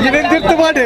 ಇದೆಂತಿರ್ತು ಮಾಡಿ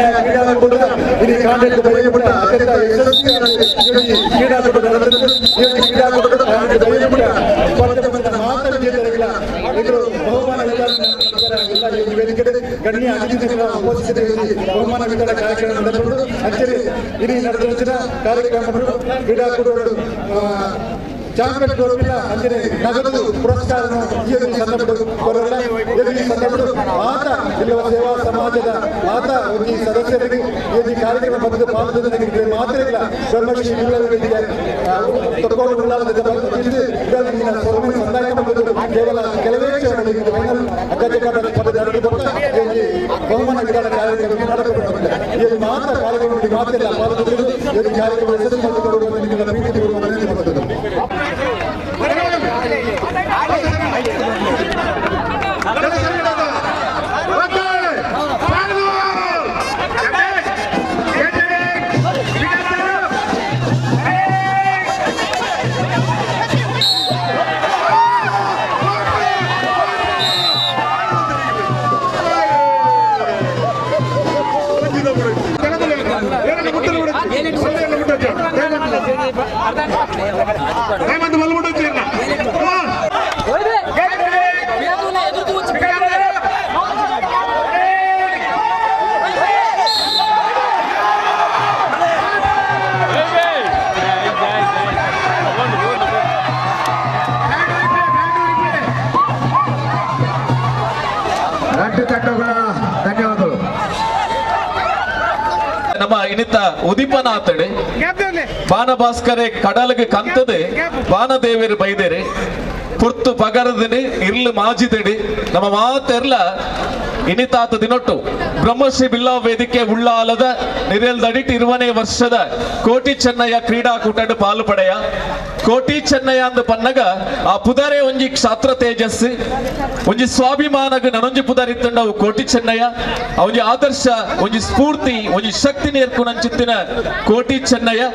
కార్యక్రమం ఇది కాంట్రాక్ట్ బయలుపడ అత్యంత యశస్విగా క్రీడాకుడు ಮಾತ್ರ ಜಿಲ್ಲೆಗಳ ಇದು ಬಹುಮಾನ ವೇದಿಕೆ ಗಣ್ಯ ಅತಿಥಿಗಳ ಉಪಸ್ಥಿತಿಯಲ್ಲಿ ಬಹುಮಾನ ವಿತರಣಾ ಕಾರ್ಯಕ್ರಮ ನಡೆದುಕೊಂಡು ಅಚ್ಚರಿ ಇಡೀ ನಡೆದ ಕಾರ್ಯಕ್ರಮಗಳು ಕ್ರೀಡಾಕೂಟಗಳು ಚಾಂಪಿಯನ್ ಟ್ರೋಫಿಯ ಅಂಜನೆ ನಗದು ಪುರಸ್ಕಾರವನ್ನು ಈ ಸಂದರ್ಭ ಆತ ಇಲ್ಲಿರುವ ಸೇವಾ ಸಮಾಜದ ಆತ ಈ ಸದಸ್ಯರಿಗೆ ಈ ಕಾರ್ಯಕ್ರಮ ಬಂದು ಪಾಲ್ಗೊಳ್ಳುವುದಕ್ಕೆ ಮಾತ್ರ ಇಲ್ಲ ಬ್ರಹ್ಮಶ್ರೀ ವೇದಿಕೆ ತಗೊಂಡು ಸಂದಾಯ ಕೇವಲ ಕೆಲವೇ ಫೈನಲ್ ಪದವಿ ಬಹುಮಾನ ವಿಧಾನ ಕಾರ್ಯಕ್ರಮ ನಡೆದುಕೊಂಡಿದೆ ಈ ಮಾತ್ರ ಕಾರ್ಯಕ್ರಮದಲ್ಲಿ ಮಾತ್ರ ಪಾಲ್ಗೊಳ್ಳುವುದು ಈ ಕಾರ್ಯಕ್ರಮ ನಮ್ಮ ಇನ್ನಿತ ಉದಿಪನಾಥಡೆ ಬಾಣಭಾಸ್ಕರೆ ಕಡಲ್ಗೆ ಕಂತದೆ ಬಾಣದೇವರು ಬೈದೇರೆ ಪುರ್ತು ಪಗರದಿನಿ ಇರ್ಲು ಮಾಜಿದಡಿ ನಮ್ಮ ಮಾತೆರ್ಲ ಇನಿತಾತ ದಿನೊಟ್ಟು ಬ್ರಹ್ಮಶ್ರೀ ಬಿಲ್ಲವ ವೇದಿಕೆ ಉಳ್ಳಾಲದ ನಿರೆಲ್ದಡಿಟ್ 20ನೇ ವರ್ಷದ ಕೋಟಿ ಚೆನ್ನಯ್ಯ ಕ್ರೀಡಾಕೂಟಡ್ ಪಾಲು ಪಡೆಯ ಕೋಟಿ ಚೆನ್ನಯ್ಯ ಅಂದ ಪನ್ನಗ ಆ ಪುದರೆ ಒಂಜಿ ಕ್ಷಾತ್ರ ತೇಜಸ್ ಒಂಜಿ ಸ್ವಾಭಿಮಾನಗ ನನೊಂಜಿ ಪುದರ್ ಇತ್ತಂಡವು ಕೋಟಿ ಚೆನ್ನಯ್ಯ ಒಂಜಿ ಆದರ್ಶ ಒಂಜಿ ಸ್ಫೂರ್ತಿ ಒಂಜಿ ಶಕ್ತಿ ನೇರ್ಕು ನಂಚಿತ್ತಿನ ಕೋಟಿ ಚೆನ್ನಯ್ಯ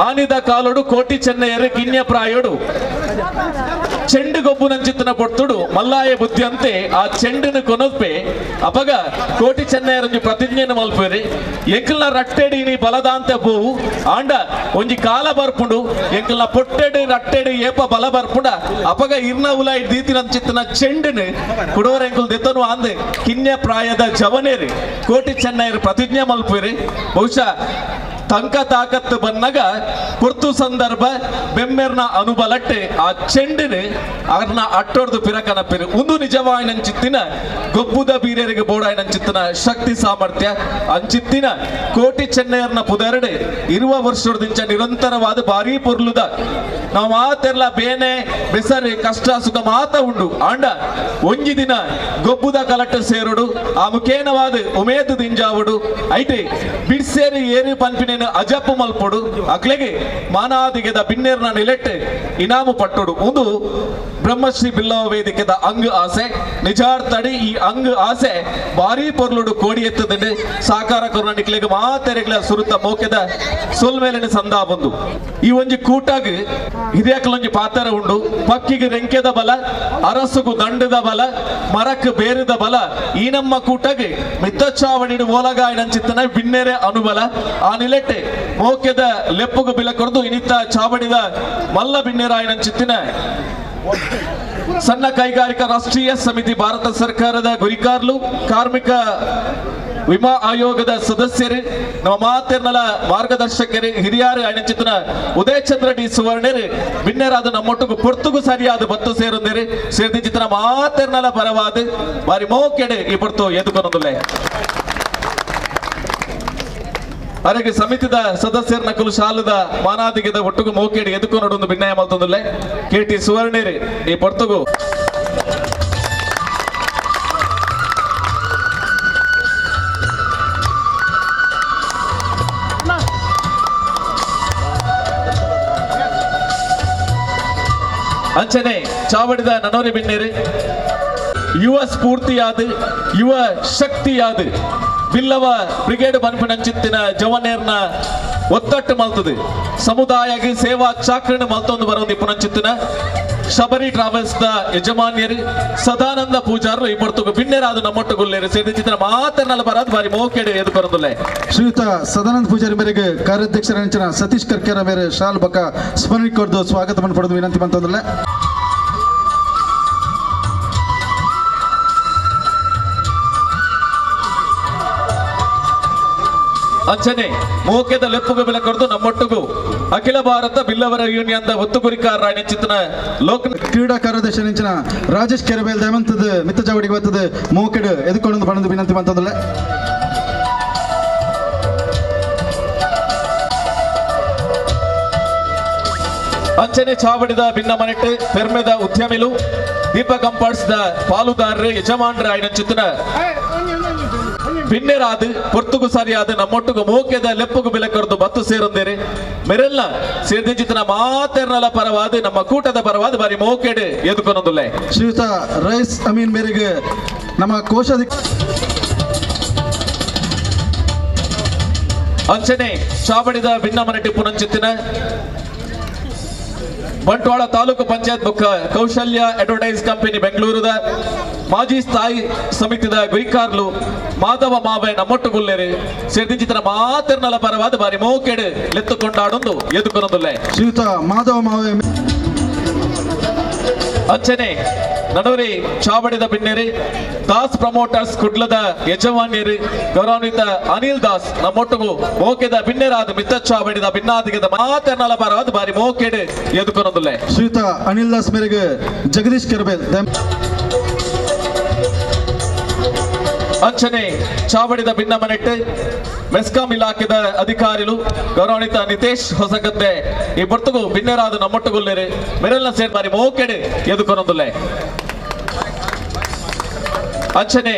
ಆನಿದ ಕಾಲೋಡು ಕೋಟಿ ಚೆನ್ನಯ್ಯರು ಕಿನ್ಯ ಪ್ರಾಯೋಡು ಚೆಂಡು ಗೊಬ್ಬು ನಂಚಿತ್ತಿನ ಪೊಟ್ಟುಡು ಮಲ್ಲಾಯ ಬುದ್ಧಿ ಅಂತೆ ಆ ಚೆಂಡನ್ನು ಕೊನೊಪ್ಪೆ ಅಪಗ ಕೋಟಿ ಚೆನ್ನಯ್ಯರೊಂಜಿ ಪ್ರತಿಜ್ಞೆಯನ್ನು ಮಲ್ಪೇರಿ ಎಂಕಲ್ನ ರಟ್ಟೆಡಿ ನೀ ಬಲದಾಂತ ಬೋವು ಆಂಡ ಒಂಜಿ ಕಾಲ ಬರ್ಪುಂಡು ಎಂಕಲ್ನ ಪೊಟ್ಟೆಡು ರಟ್ಟೆಡು ಏಪ ಬಲ ಬರ್ಪುಂಡ ಅಪಗ ಇರ್ನ ಉಲಾಯಿ ದೀತಿ ನಂಚಿತ್ತಿನ ಚೆಂಡನ್ನು ಕುಡೋರ ಎಂಕಲ್ ದೆತ್ತನು ಅಂದೆ ಕಿನ್ಯ ಪ್ರಾಯದ ಜವನೇರಿ ಕೋಟಿ ಚೆನ್ನಯ್ಯರು ಪ್ರತಿಜ್ಞೆ ಮಲ್ಪೇರಿ ಬಹುಶಃ ತಂಕ ತಾಕತ್ತು ಬನ್ನಗ ಪುರ್ತು ಸಂದರ್ಭ ಬೆಮ್ಮೆರ್ನ ಅನುಬಲಟ್ಟೆ ಆ ಚೆಂಡಿನ ಅವ್ರನ್ನ ಅಟ್ಟೊಡ್ದು ಪಿರಕನಪ್ಪಿರು ಒಂದು ನಿಜವಾಯಿನಂಚಿತ್ತಿನ ಗೊಬ್ಬುದ ಬೀರೇರಿಗೆ ಬೋಡಾಯಿನಂಚಿತ್ತಿನ ಶಕ್ತಿ ಸಾಮರ್ಥ್ಯ ಅಂಚಿತ್ತಿನ ಕೋಟಿ ಚೆನ್ನಯ್ಯರ್ನ ಪುದರಡೆ ಇರುವ ವರ್ಷದಿಂಚ ನಿರಂತರವಾದ ಭಾರಿ ಪೊರ್ಲುದ ನಾವು ಮಾತೆರ್ಲ ಬೇನೆ ಬೆಸರಿ ಕಷ್ಟ ಸುಖ ಮಾತ ಉಂಡು ಆಂಡ ಒಂಜಿ ದಿನ ಗೊಬ್ಬುದ ಕಲಟ್ಟ ಸೇರುಡು ಆ ಮುಖೇನವಾದ ಉಮೇದು ದಿಂಜಾವುಡು ಐಟೆ ಬಿಡ್ಸೇರಿ ಏರಿ ಪಂಪಿನ ಅಜಪ್ಪು ಮಲ್ಪೊಡು ಅಕ್ಲೆಗೆ ಮಾನಾದಿಗೆದ ಬಿನ್ನೇರ್ನ ನಿಲೆಟ್ಟೆ ಇನಾಮು ಪಟ್ಟೊಡು ಒಂದು ಬ್ರಹ್ಮಶ್ರೀ ಬಿಲ್ಲವ ವೇದಿಕೆದ ಅಂಗ್ ಆಸೆ ನಿಜಾರ್ಥಡಿ ಈ ಅಂಗ್ ಆಸೆ ಭಾರಿ ಪೊರ್ಲುಡು ಕೋಡಿ ಎತ್ತದಂಡೆ ಸಾಕಾರ ಕೊರ್ನಿಕ್ಲೆಗೆ ಮಾತೆರೆಗ್ಲ ಸುರುತ್ತ ಮೋಕೆದ ಸೋಲ್ಮೇಲಿನ ಸಂದಾ ಬಂದು ಈ ಒಂಜಿ ಕೂಟಾಗ ಹಿರಿಯಕಲೊಂಜಿ ಪಾತರ ಉಂಡು ಪಕ್ಕಿಗೆ ರೆಂಕೆದ ಬಲ ಅರಸುಗು ದಂಡದ ಬಲ ಮರಕ್ಕೆ ಬೇರಿದ ಬಲ ಈ ನಮ್ಮ ಕೂಟಾಗ ಮಿತ್ತಚಾವಡಿಡು ಓಲಗಾಯಿನಂಚಿತ್ತನ ಬಿನ್ನೆರೆ ಅನುಬಲ ಆ ನಿಲೆಟ್ಟೆ ಮೋಕೆದ ಲೆಪ್ಪುಗು ಬಿಲಕೊರ್ದು ಇನಿತ ಚಾವಡಿದ ಮಲ್ಲ ಬಿನ್ನೆರಾಯಿನಂಚಿತ್ತಿನ ಸಣ್ಣ ಕೈಗಾರಿಕಾ ರಾಷ್ಟ್ರೀಯ ಸಮಿತಿ ಭಾರತ ಸರ್ಕಾರದ ಗುರಿಕಾರ್ಲು ಕಾರ್ಮಿಕ ವಿಮಾ ಆಯೋಗದ ಸದಸ್ಯರು ನಮ್ಮ ಮಾತೆರ್ನಲ ಮಾರ್ಗದರ್ಶಕರು ಹಿರಿಯರು ಅಣಿಚಿತ್ತಿನ ಉದಯ್ ಚಂದ್ರ ಡಿ ಸುವರ್ಣರು ಬಿನ್ನೆರಾದ ನಮ್ಮೊಟ್ಟಿಗೂ ಪೊರ್ತುಗು ಸರಿಯಾದ ಬತ್ತು ಸೇರುಂದೇರಿ ಸೇರ್ದಿಚಿತ್ತಿನ ಮಾತೆರ್ನಲ ಪರವಾದ ಬಾರಿ ಮೋಕೆಡೆ ಈ ಪೊರ್ತು ಎದುಕೊನೊಂದುಲ್ಲೆ ಅರೆಗೆ ಸಮಿತಿದ ಸದಸ್ಯರ ನಕಲು ಶಾಲದ ಮಾನಾದಿಗೆದ ಒಟ್ಟುಗು ಮೋಕೆಡಿ ಎದುಕೊಂಡು ಒಂದು ಭಿನ್ನಯ ಮಲ್ತೊಂದುಲ್ಲೆ KT ಸುವರ್ಣೇರಿ ಈ ಪೊರ್ತುಗು ಅಂಚನೆ ಚಾವಡಿದ ನನೋರಿ ಬಿನ್ನೇರಿ ಯುವ ಸ್ಫೂರ್ತಿಯಾದ ಯುವ ಶಕ್ತಿಯಾದ ಬಿಲ್ಲವ ಬ್ರಿಗೇಡ್ ಬನ್ಪಿನಂಚಿತ್ತಿನ ಜವನೇರ್ನ ಒತ್ತಟ್ಟು ಮಲ್ತದೆ ಸಮುದಾಯಗೆ ಸೇವಾ ಚಾಕ್ರಣ ಮಲ್ತೊಂದು ಬರೋದು ಪುನಂಚಿತ್ತಿನ ಶಬರಿ ಟ್ರಾವೆಲ್ಸ್ ದ ಯಜಮಾನ್ಯರು ಸದಾನಂದ ಪೂಜಾರು ಈ ಪೊರ್ತುಗು ಬಿನ್ನೆರಾದ ನಮ್ಮೊಟ್ಟುಗುಲ್ಲೇರು ಸೇರಿಚಿತ್ತಿನ ಮಾತನ್ನಲ್ಲ ಬರೋದು ಬಾರಿ ಮೋಕೆಡೆ ಎದು ಬರೋದಿಲ್ಲ ಶ್ರೀಯುತ ಸದಾನಂದ ಪೂಜಾರಿ ಮೇರೆಗೆ ಕಾರ್ಯಾಧ್ಯಕ್ಷರ ಸತೀಶ್ ಕರ್ಕೆರ ಮೇರೆ ಶಾಲ್ ಬಕ ಸ್ಮರಣೆ ಕೊಡ್ದು ಸ್ವಾಗತವನ್ನು ಪಡೆದು ವಿನಂತಿ ಬಂತಂದಿಲ್ಲ ಅಂಚನೆ ಮೋಕೆದ ಲೆಪ್ಪುಗು ಬೆಲಕೊರ್ದು ನಮ್ಮೊಟ್ಟುಗು ಅಖಿಲ ಭಾರತ ಬಿಲ್ಲವರ ಯೂನಿಯನ್ ದ ಒತ್ತುಗುರಿಕಾರ ನೆಂಚಿತ್ತಿನ ಲೋಕ ಕ್ರೀಡಾ ಕಾರ್ಯದರ್ಶಿ ನೆಂಚಿನ ರಾಜೇಶ್ ಕೆರಬೇಲ್ ದಯಮಂತದ ಮಿತ್ತ ಚಾವಡಿಗೆ ಬರ್ತದೆ ಮೋಕೆಡ್ ಎದುಕೊಂಡು ಪಡೆದು ವಿನಂತಿ ಬಂತಂದಿಲ್ಲ ಅಂಚನೆ ಚಾವಡಿದ ಭಿನ್ನ ಮನೆಟ್ಟು ಪೆರ್ಮೆದ ಉದ್ಯಮಿಲು ದೀಪ ಕಂಪಾರ್ಟ್ಸ್ ದ ಪಾಲುದಾರರು ಯಜಮಾನರ ಆಯ್ನಂಚಿತ್ತಿನ ಭಿನ್ನೆರಾದ ಪೊರ್ತುಗು ಸರಿಯಾದ ನಮ್ಮೊಟ್ಟುಗು ಮೋಕೆದ ಲೆಪ್ಪುಗು ಬೆಲೆಕೊರ್ದು ಬತ್ತು ಸೇರುಂದೇರಿ ಮೆರೆಲ್ಲ ಸೇರ್ದಿಂಚಿತ್ತಿನ ಮಾತೆರ್ನಲ ಪರವಾದ ನಮ್ಮ ಕೂಟದ ಪರವಾದ ಬಾರಿ ಮೋಕೆಡೆ ಎದುಕೊನೊಂದುಲ್ಲೆ ಶ್ರೀಯುತ ರೈಸ್ ಅಮೀನ್ ಮೇರೆಗೆ ನಮ್ಮ ಕೋಶಾಧಿಕ ಅಂಚನೆ ಚಾವಡಿದ ಭಿನ್ನ ಮನೆಟ್ಟು ಪುನಂಚಿತ್ತಿನ ಬಂಟ್ವಾಳ ತಾಲೂಕು ಪಂಚಾಯತ್ ಬುಕ್ಕ ಕೌಶಲ್ಯ ಅಡ್ವರ್ಟೈಸ್ ಕಂಪನಿ ಬೆಂಗಳೂರದ ಮಾಜಿ ಸ್ಥಾಯಿ ಸಮಿತಿದ ಗುರಿಕಾರ್ಲು ಮಾಧವ ಮಾವೆ ನಮ್ಮೊಟ್ಟುಗುಲ್ಲೇರಿ ಸೇರ್ದಿಂಚಿತ್ತಿನ ಮಾತೆರ್ನಲ ಪರವಾದ ಬಾರಿ ಮೋಕೆಡೆ ಲೆತ್ತುಕೊಂಡಾಡೊಂದು ಎದುಕೊನೊಂದುಲ್ಲೆ ಶ್ರೀಯುತ ಮಾಧವ ಮಾವೆ ಅಂಚನೆ ನಡೂರಿ ಚಾವಡಿದ ಬಿನ್ನೇರಿ ದಾಸ್ ಪ್ರಮೋಟರ್ಸ್ ಕುಡ್ಲದ ಯಜಮಾನ್ಯರು ಗೌರವಾನ್ವಿತ ಅನಿಲ್ ದಾಸ್ ನಮ್ಮೊಟ್ಟುಗು ಮೋಕೆದ ಬಿನ್ನೆರಾದ ಮಿತ್ತ ಚಾವಡಿದ ಭಿನ್ನಾದಿಗೆದ ಮಾತೆರ್ನಲ ಪರವಾದ ಬಾರಿ ಮೋಕೆಡೆ ಎದುಕೊನೊಂದುಲ್ಲೆ ಶ್ರೀಯುತ ಅನಿಲ್ ದಾಸ್ ಮೇರೆಗೆ ಜಗದೀಶ್ ಕೆರಬೇಲ್ ಅಂಚನೆ ಚಾವಡಿದ ಭಿನ್ನಮನೆಟ್ಟು ಮೆಸ್ಕಾಂ ಇಲಾಖೆದ ಅಧಿಕಾರಿಗಳು ಗೌರವಾನ್ವಿತ ನಿತೇಶ್ ಹೊಸಗದ್ದೆ ಈ ಪೊರ್ತುಗು ಭಿನ್ನರಾದ ನಮ್ಮೊಟ್ಟುಗೊಳ್ಳೆರು ಮೆರೆಲ್ನ ಸೇರ್ ಬಾರಿ ಮೋಕೆಡೆ ಎದುಕೊನೊಂದುಲ್ಲೆ ಅಂಚನೆ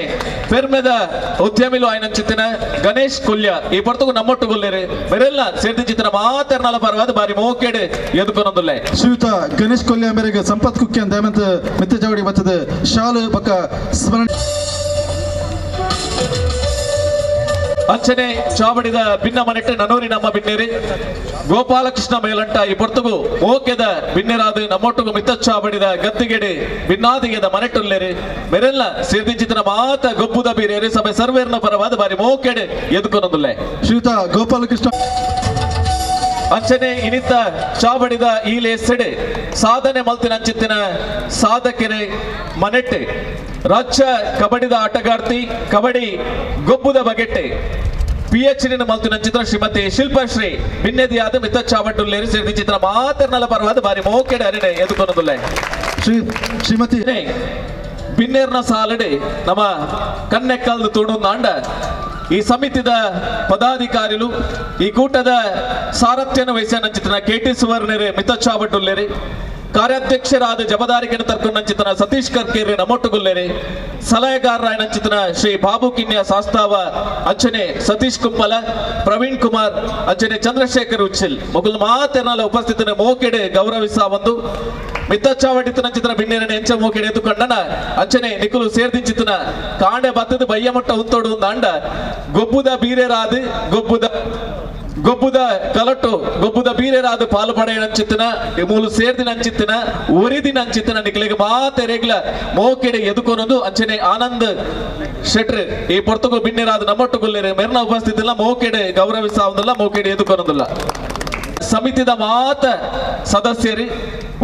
ಪೆರ್ಮೆದ ಉದ್ಯಮಿಲು ಆಯ್ನಂಚಿತ್ತಿನ ಗಣೇಶ್ ಕೊಲ್ಯ ಈ ಪೊರ್ತುಗು ನಮ್ಮೊಟ್ಟುಗೊಳ್ಳೆರು ಮೆರೆಲ್ನ ಸೇರ್ದಿಂಚಿತ್ತಿನ ಮಾತೆರ್ನಾಲ ಪರವಾದ ಬಾರಿ ಮೋಕೆಡೆ ಎದುಕೊನೊಂದುಲ್ಲೆ ಶ್ರೀಯುತ ಗಣೇಶ್ ಕೊಲ್ಯ ಮೇರೆಗೆ ಸಂಪತ್ ಕುಕ್ಕಿಯನ್ ದಯಮಂತ ಮಿತ್ತ ಜಾವಡಿ ಬರ್ತದೆ ಶಾಲು ಬಕ್ಕ ಸ್ಮರಣೆ ಅಂಚನೆ ಚಾವಡಿದ ಭಿನ್ನಮನೆಟ್ಟು ನನೂರಿ ನಮ್ಮ ಬಿನ್ನೇರಿ ಗೋಪಾಲಕೃಷ್ಣ ಮೇಲಂಟ ಈ ಪೊರ್ತುಗು ಮೋಕೆದ ಬಿನ್ನೆರಾದು ನಮ್ಮೊಟ್ಟುಗು ಮಿತ್ತ ಚಾವಡಿದ ಗದ್ದಿಗೆಡೆ ಭಿನ್ನಾದಿಗೆದ ಮನೆಟ್ಟುಲ್ಲೇರಿ ಮೆರೆಲ್ಲ ಸೇರ್ದಿಂಚಿತನ ಮಾತ ಗೊಬ್ಬುದ ಬೀರೇರಿ ಸಭೆ ಸರ್ವೇರ್ನ ಪರವಾದ ಬಾರಿ ಮೋಕೆಡೆ ಎದುಕೊನೊಂದುಲ್ಲೆ ಶ್ರೀಯುತ ಗೋಪಾಲಕೃಷ್ಣ ಅಂಚನೆ ಇನಿತ ಚಾವಡಿದ ಈ ಲೇಸೆಡೆ ಸಾಧನೆ ಮಲ್ತಿನ ಅಂಚಿತ್ತಿನ ಸಾಧಕೆರೆ ಮನೆಟ್ಟೆ ರಾಜ್ಯ ಕಬಡ್ಡಿದ ಆಟಗಾರ್ತಿ ಕಬಡ್ಡಿ ಗೊಬ್ಬುದ ಬಗೆಟ್ಟೆ PhD ಮಲ್ತಿನ ಚಿತ್ರ ಶ್ರೀಮತಿ ಶಿಲ್ಪಶ್ರೀ ಭಿನ್ನದಿಯಾದ ಮಿತ್ತ ಚಾವಟ್ಟುಲ್ಲೇರಿ ಸೇರಿದ ಚಿತ್ರ ಮಾತರ್ನಲ ಪರವಾದ ಬಾರಿ ಮೋಕೆಡೆ ಅರಿಣೆ ಎದುಕೊನೊಂದುಲ್ಲೆ ಶ್ರೀಮತಿ ಬಿನ್ನೇರ್ನ ಸಾಲಡೆ ನಮ್ಮ ಕನ್ನೆಕ್ಕಲ್ದು ತುಣುಂದಾಂಡ ಈ ಸಮಿತಿದ ಪದಾಧಿಕಾರಿಗಳು ಈ ಕೂಟದ ಸಾರಥ್ಯನ ವಹಿಸಿನ KT ಸುವರ್ಣರೆ ಮಿತ್ತ ಚಾವಟ್ಟುಲ್ಲೇರಿ ಕಾರ್ಯಾಧ್ಯಕ್ಷರಾದ ಜವಾಬ್ದಾರಿಯನ್ನು ತರ್ಕೊಂಡಂಚಿತನ ಸತೀಶ್ ಕರ್ಕೇರಿ ನಮ್ಮೊಟ್ಟುಗೊಲ್ಲೇರಿ ಸಲಹೆಗಾರರಾಯನಂಚಿತನ ಶ್ರೀ ಬಾಬು ಕಿನ್ಯ ಸಾಸ್ತಾವ ಅಂಚನೆ ಸತೀಶ್ ಕುಂಪಲ ಪ್ರವೀಣ್ ಕುಮಾರ್ ಅಂಚನೆ ಚಂದ್ರಶೇಖರ್ ಉಚ್ಚಿಲ್ ಮೊಗಲ್ ಮಾತೆರ್ನಾಲ ಉಪಸ್ಥಿತನ ಮೋಕೆಡೆ ಗೌರವಿಸ ಒಂದು ಮಿತ್ತ ಚಾವಡಿತನಂಚಿತನ ಬಿನ್ನೇರನೆ ಎಂಚ ಮೋಕೆಡೆ ಎದುಕೊಂಡನ ಅಂಚನೆ ನಿಕುಲು ಸೇರ್ದಿಂಚಿತನ ಕಾಂಡೆ ಬತ್ತದ ಬಯ್ಯಮಟ್ಟ ಉಂತೋಡು ಅಂಡ ಗೊಬ್ಬುದ ಬೀರೆರಾದು ಗೊಬ್ಬುದ ಕಲಟು ಗೊಬ್ಬುದ ಬೀರೆರಾದು ಪಾಲು ಪಡೆಯಂಚಿತ್ತಿನ ಮೂಲು ಸೇರ್ದಿನಂಚಿತ್ತಿನ ಒರಿದಿನಂಚಿತ್ತಿನ ನಿಕ್ಲಿಗೆ ಮಾತೆರೆಗ್ಲ ಮೋಕೆಡೆ ಎದುಕೊನೊಂದು ಅಂಚನೆ ಆನಂದ್ ಶೆಟ್ರ್ ಈ ಪೊರ್ತುಗು ಬಿನ್ನೆರಾದು ನಮ್ಮೊಟ್ಟುಗೊಲ್ಲೇರಿ ಮೆರ್ನ ಉಪಸ್ಥಿತಿಲ್ಲ ಮೋಕೆಡೆ ಗೌರವಿಸಾವುದಿಲ್ಲ ಮೋಕೆಡೆ ಎದುಕೊನೊಂದಿಲ್ಲ ಸಮಿತಿದ ಮಾತ ಸದಸ್ಯರಿ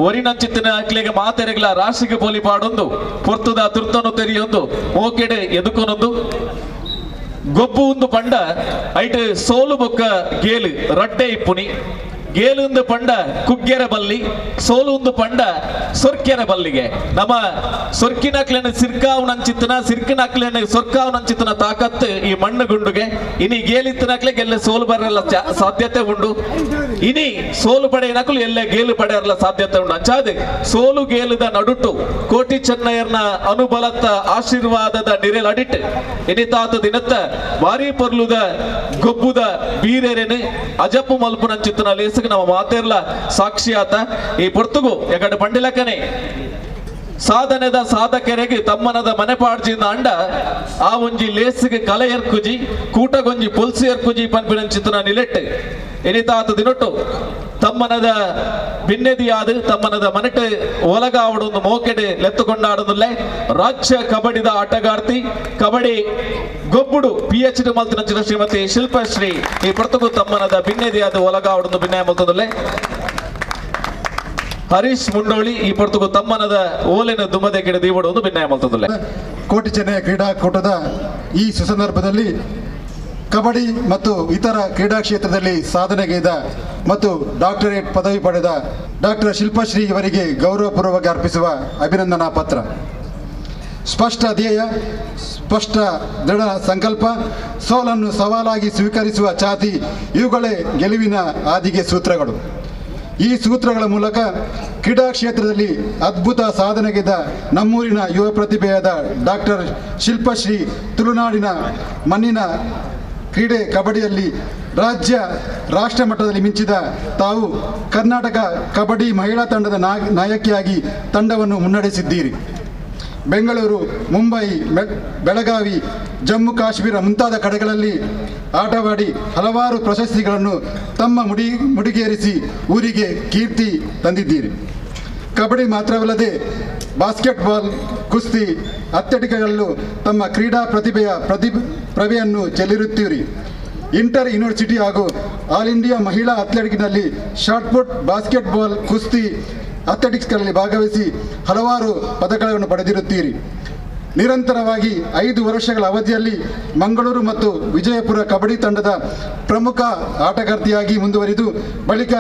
ಒರಿನಂಚಿತ್ತಿನ ಅಕ್ಲಿಗೆ ಮಾತೆರೆಗ್ಲ ರಾಶಿಗೆ ಪೋಲಿ ಪಾಡೊಂದು ಪೊರ್ತುದ ತುರ್ತನು ತೆರೆಯೊಂದು ಮೋಕೆಡೆ ಎದುಕೊನೊಂದು ಗೊಬ್ಬು ಒಂದು ಪಂಡ ಐಟ್ ಸೋಲು ಬೊಕ್ಕ ಗೇಲು ರಡ್ಡೆ ಇಪ್ಪುನಿ ಗೇಲು ಒಂದು ಪಂಡ ಕುಗ್ಗೆರೆ ಬಲ್ಲಿ ಸೋಲು ಒಂದು ಪಂಡ ಸೊರ್ಕೆರೆ ಬಲ್ಲಿಗೆ ನಮ್ಮ ಸೊರ್ಕಿನಕ್ಲೇನ ಸಿರ್ಕಾವ್ನಂಚಿತ್ತನ ಸಿರ್ಕಿನಕ್ಲೇನ ಸೊರ್ಕಾವ್ನಂಚಿತ್ತನ ತಾಕತ್ತು ಈ ಮಣ್ಣು ಗುಂಡುಗೆ ಇನಿ ಗೇಲಿತ್ತನಕ್ಲೆ ಗೆಲ್ಲೆ ಸೋಲು ಬರಲ್ಲ ಸಾಧ್ಯತೆ ಉಂಡು ಇನಿ ಸೋಲು ಪಡೆಯನಕಲು ಎಲ್ಲೆ ಗೇಲು ಪಡೆಯರಲ್ಲ ಸಾಧ್ಯತೆ ಉಂಡು ಅಂಚಾದ ಸೋಲು ಗೇಲುದ ನಡುಟು ಕೋಟಿ ಚೆನ್ನಯ್ಯರ್ನ ಅನುಬಲತ್ತ ಆಶೀರ್ವಾದದ ನಿರೆಲ್ ಅಡಿಟ್ ಎನಿತಾತ ದಿನತ್ತ ಬಾರಿ ಪರ್ಲುದ ಗೊಬ್ಬುದ ಬೀರೆರೆನೆ ಅಜಪ್ಪು ಮಲ್ಪುನಂಚಿತ್ತನ ಲೇಸ ನಮ್ಮ ಮಾತೆರ್ಲ ಸಾಕ್ಷಿಯಾತ ಈ ಪೊರ್ತುಗು ಎಗಡೆ ಪಂಡಿಲಕ್ಕನೆ ಸಾಧನೆದ ಸಾಧಕೆರೆಗೆ ತಮ್ಮನದ ಮನೆಪಾಡ್ಜಿಂದ ಅಂಡ ಆ ಒಂಜಿ ಲೇಸಿಗೆ ಕಲೆ ಎರ್ಕುಜಿ ಕೂಟಗೊಂಜಿ ಪೊಲ್ಸಿ ಎರ್ಕುಜಿ ಪನ್ಪಿನಂಚಿತನ ನಿಲೆಟ್ಟು ಎನಿತಾತ ದಿನೊಟ್ಟು ತಮ್ಮನದ ಭಿನ್ನದಿಯಾದ ತಮ್ಮನದ ಮನೆಟ್ಟು ಒಲಗಾವಡೊಂದು ಮೋಕೆಡೆ ಲೆತ್ತುಕೊಂಡಾಡುದಿಲ್ಲೆ ರಾಜ್ಯ ಕಬಡ್ಡಿದ ಆಟಗಾರ್ತಿ ಕಬಡ್ಡಿ ಗೊಬ್ಬುಡು PhD ಮಲ್ತಿನ ಶ್ರೀಮತಿ ಶಿಲ್ಪಶ್ರೀ ಈ ಪೊರ್ತುಗು ತಮ್ಮನದ ಭಿನ್ನದಿಯಾದ ಒಲಗಾವಡೊಂದು ಭಿನ್ನಯ ಮಲ್ತದಲ್ಲೇ ಹರೀಶ್ ಮುಂಡೋಳಿ ಈ ಪೊರ್ತುಗು ತಮ್ಮನದ ಓಲೆನ ದುಮ್ಮದೆ ಗಿಡ ದೀವಡೊಂದು ಭಿನ್ನಯ ಮಲ್ತದಲ್ಲೇ ಕೋಟಿ ಚೆನ್ನಯ್ಯ ಕ್ರೀಡಾಕೂಟದ ಈ ಸುಸಂದರ್ಭದಲ್ಲಿ ಕಬಡ್ಡಿ ಮತ್ತು ಇತರ ಕ್ರೀಡಾ ಕ್ಷೇತ್ರದಲ್ಲಿ ಸಾಧನೆಗೈದ ಮತ್ತು ಡಾಕ್ಟರೇಟ್ ಪದವಿ ಪಡೆದ ಡಾಕ್ಟರ್ ಶಿಲ್ಪಶ್ರೀ ಇವರಿಗೆ ಗೌರವಪೂರ್ವಕ ಅರ್ಪಿಸುವ ಅಭಿನಂದನಾ ಪತ್ರ. ಸ್ಪಷ್ಟ ಧ್ಯೇಯ, ಸ್ಪಷ್ಟ ದೃಢ ಸಂಕಲ್ಪ, ಸೋಲನ್ನು ಸವಾಲಾಗಿ ಸ್ವೀಕರಿಸುವ ಛಾತಿ ಇವುಗಳೇ ಗೆಲುವಿನ ಆದಿಗೆ ಸೂತ್ರಗಳು. ಈ ಸೂತ್ರಗಳ ಮೂಲಕ ಕ್ರೀಡಾ ಕ್ಷೇತ್ರದಲ್ಲಿ ಅದ್ಭುತ ಸಾಧನೆಗಿದ್ದ ನಮ್ಮೂರಿನ ಯುವ ಪ್ರತಿಭೆಯಾದ ಡಾಕ್ಟರ್ ಶಿಲ್ಪಶ್ರೀ ತುಳುನಾಡಿನ ಮಣ್ಣಿನ ಕ್ರೀಡೆ ಕಬಡ್ಡಿಯಲ್ಲಿ ರಾಷ್ಟ್ರ ಮಟ್ಟದಲ್ಲಿ ಮಿಂಚಿದ ತಾವು ಕರ್ನಾಟಕ ಕಬಡ್ಡಿ ಮಹಿಳಾ ತಂಡದ ನಾಯಕಿಯಾಗಿ ತಂಡವನ್ನು ಮುನ್ನಡೆಸಿದ್ದೀರಿ. ಬೆಂಗಳೂರು, ಮುಂಬೈ, ಬೆಳಗಾವಿ, ಜಮ್ಮು ಕಾಶ್ಮೀರ ಮುಂತಾದ ಕಡೆಗಳಲ್ಲಿ ಆಟವಾಡಿ ಹಲವಾರು ಪ್ರಶಸ್ತಿಗಳನ್ನು ತಮ್ಮ ಮುಡಿಗೇರಿಸಿ ಊರಿಗೆ ಕೀರ್ತಿ ತಂದಿದ್ದೀರಿ. ಕಬಡ್ಡಿ ಮಾತ್ರವಲ್ಲದೆ ಬಾಸ್ಕೆಟ್ಬಾಲ್, ಕುಸ್ತಿ, ಅಥ್ಲೆಟಿಕ್ಗಳಲ್ಲೂ ತಮ್ಮ ಕ್ರೀಡಾ ಪ್ರಭೆಯನ್ನು ಚೆಲ್ಲಿರುತ್ತೀರಿ. ಇಂಟರ್ ಯೂನಿವರ್ಸಿಟಿ ಹಾಗೂ ಆಲ್ ಇಂಡಿಯಾ ಮಹಿಳಾ ಅಥ್ಲೆಟಿಕ್ನಲ್ಲಿ ಶಾಟ್ಪುಟ್, ಬಾಸ್ಕೆಟ್ಬಾಲ್, ಕುಸ್ತಿ, ಅಥ್ಲೆಟಿಕ್ಸ್ಗಳಲ್ಲಿ ಭಾಗವಹಿಸಿ ಹಲವಾರು ಪದಕಗಳನ್ನು ಪಡೆದಿರುತ್ತೀರಿ. ನಿರಂತರವಾಗಿ 5 ವರ್ಷಗಳ ಅವಧಿಯಲ್ಲಿ ಮಂಗಳೂರು ಮತ್ತು ವಿಜಯಪುರ ಕಬಡ್ಡಿ ತಂಡದ ಪ್ರಮುಖ ಆಟಗಾರ್ತಿಯಾಗಿ ಮುಂದುವರಿದು ಬಳಿಕ